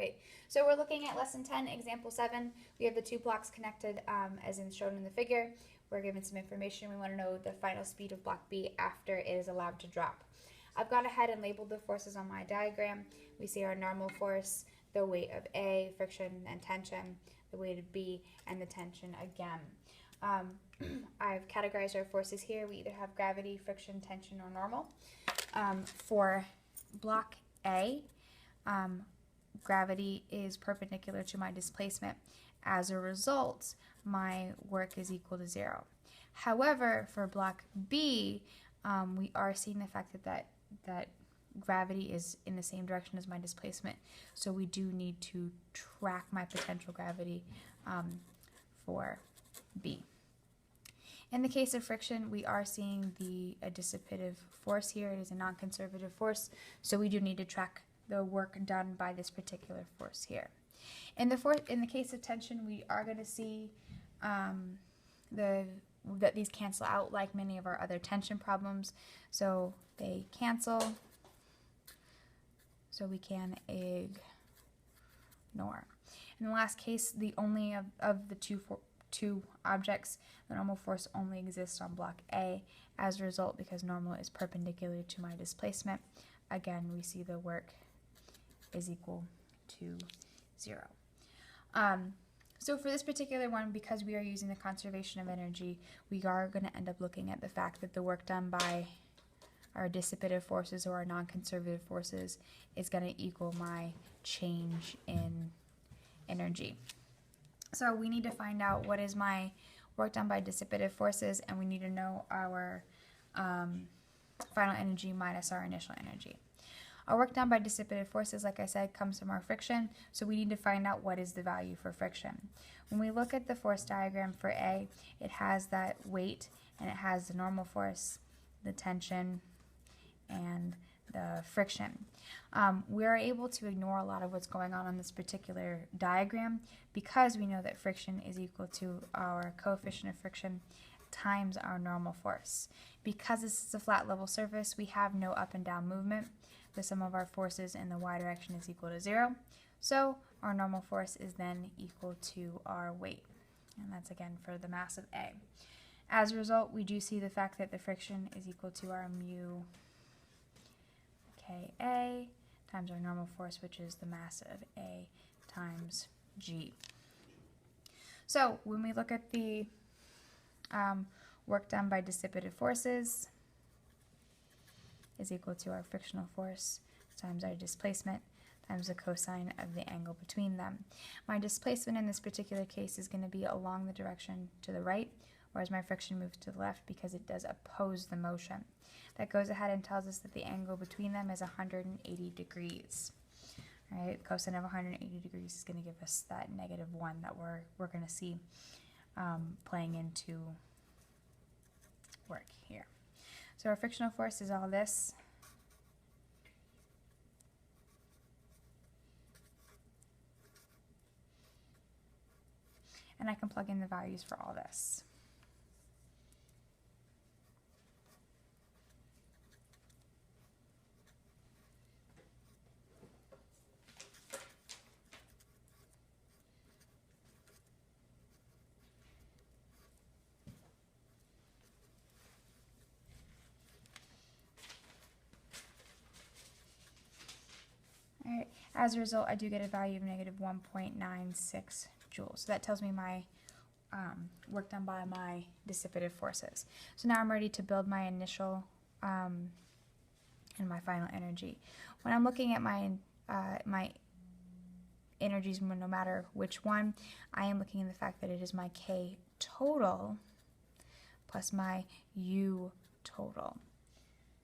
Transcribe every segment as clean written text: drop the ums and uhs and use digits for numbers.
Great. So we're looking at lesson 10, example 7. We have the two blocks connected as in shown in the figure. We're given some information. We want to know the final speed of block B after it is allowed to drop. I've gone ahead and labeled the forces on my diagram. We see our normal force, the weight of A, friction and tension, the weight of B, and the tension again. I've categorized our forces here. We either have gravity, friction, tension, or normal. For block A, gravity is perpendicular to my displacement. As a result, my work is equal to 0. However, for block B, we are seeing the fact that gravity is in the same direction as my displacement. So we do need to track my potential gravity for B. In the case of friction, we are seeing a dissipative force here. It is a non-conservative force, so we do need to track the work done by this particular force here. In the case of tension, we are going to see that these cancel out like many of our other tension problems. So they cancel, so we can ignore. In the last case, the only of the two objects, the normal force only exists on block A. As a result, because normal is perpendicular to my displacement, again, we see the work is equal to 0. So for this particular one, because we are using the conservation of energy, we are going to end up looking at the fact that the work done by our dissipative forces or our non-conservative forces is going to equal my change in energy. So we need to find out what is my work done by dissipative forces, and we need to know our final energy minus our initial energy. Our work done by dissipative forces, like I said, comes from our friction, so we need to find out what is the value for friction. When we look at the force diagram for A, it has that weight, and it has the normal force, the tension, and the friction. We are able to ignore a lot of what's going on this particular diagram because we know that friction is equal to our coefficient of friction times our normal force. Because this is a flat level surface, we have no up and down movement. The sum of our forces in the y direction is equal to 0. So our normal force is then equal to our weight. And that's again for the mass of A. As a result, we do see the fact that the friction is equal to our mu Ka times our normal force, which is the mass of A times G. So when we look at the work done by dissipative forces is equal to our frictional force times our displacement times the cosine of the angle between them. My displacement in this particular case is going to be along the direction to the right, whereas my friction moves to the left because it does oppose the motion. That goes ahead and tells us that the angle between them is 180 degrees. All right, cosine of 180 degrees is going to give us that -1 that we're going to see playing into work here. So our frictional force is all this. And I can plug in the values for all this. Alright, as a result, I do get a value of -1.96 joules. So that tells me my work done by my dissipative forces. So now I'm ready to build my initial and my final energy. When I'm looking at my energies, no matter which one, I am looking at the fact that it is my K total plus my U total.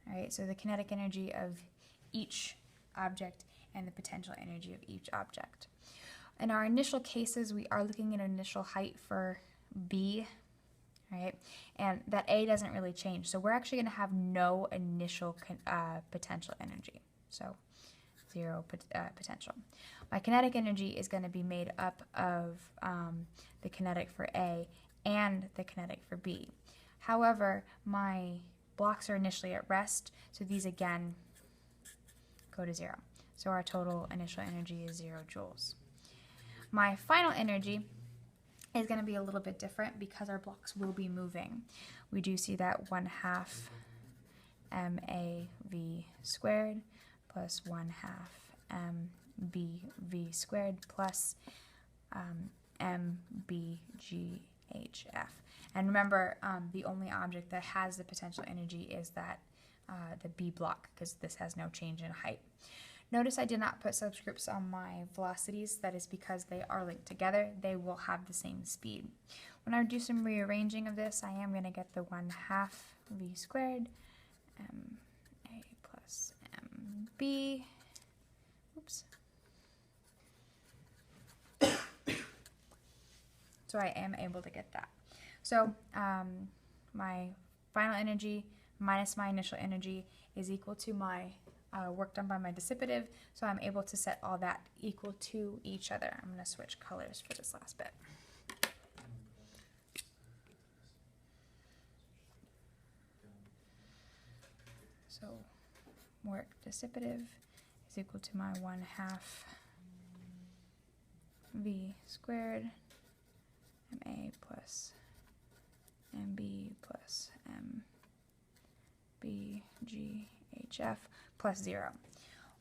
Alright, so the kinetic energy of each object and the potential energy of each object. In our initial cases, we are looking at initial height for B, right? And that A doesn't really change, so we're actually going to have no initial potential energy, so 0 potential. My kinetic energy is going to be made up of the kinetic for A and the kinetic for B. However, my blocks are initially at rest, so these again go to 0. So our total initial energy is 0 joules. My final energy is going to be a little bit different because our blocks will be moving. We do see that 1/2 MAV squared plus 1/2 MBV squared plus MBGHF. And remember, the only object that has the potential energy is that the B block, because this has no change in height. Notice I did not put subscripts on my velocities. That is because they are linked together. They will have the same speed. When I do some rearranging of this, I am going to get the 1/2 V squared MA plus MB. Oops. So I am able to get that. So my final energy minus my initial energy is equal to my work done by my dissipative, so I'm able to set all that equal to each other. I'm going to switch colors for this last bit. So work dissipative is equal to my 1/2 V squared MA plus MB plus MBGHF plus 0.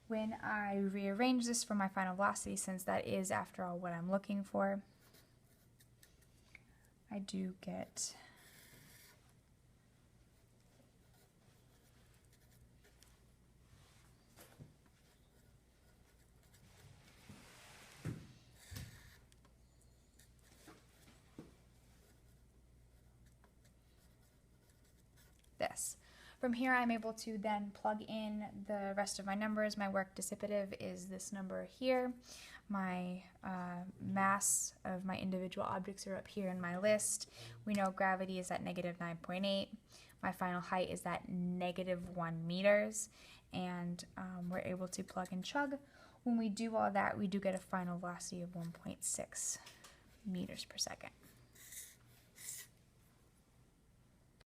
When I rearrange this for my final velocity, since that is, after all, what I'm looking for, I do get this. From here, I'm able to then plug in the rest of my numbers. My work dissipative is this number here. My mass of my individual objects are up here in my list. We know gravity is at -9.8. My final height is at -1 meters. And we're able to plug and chug. When we do all that, we do get a final velocity of 1.6 meters per second.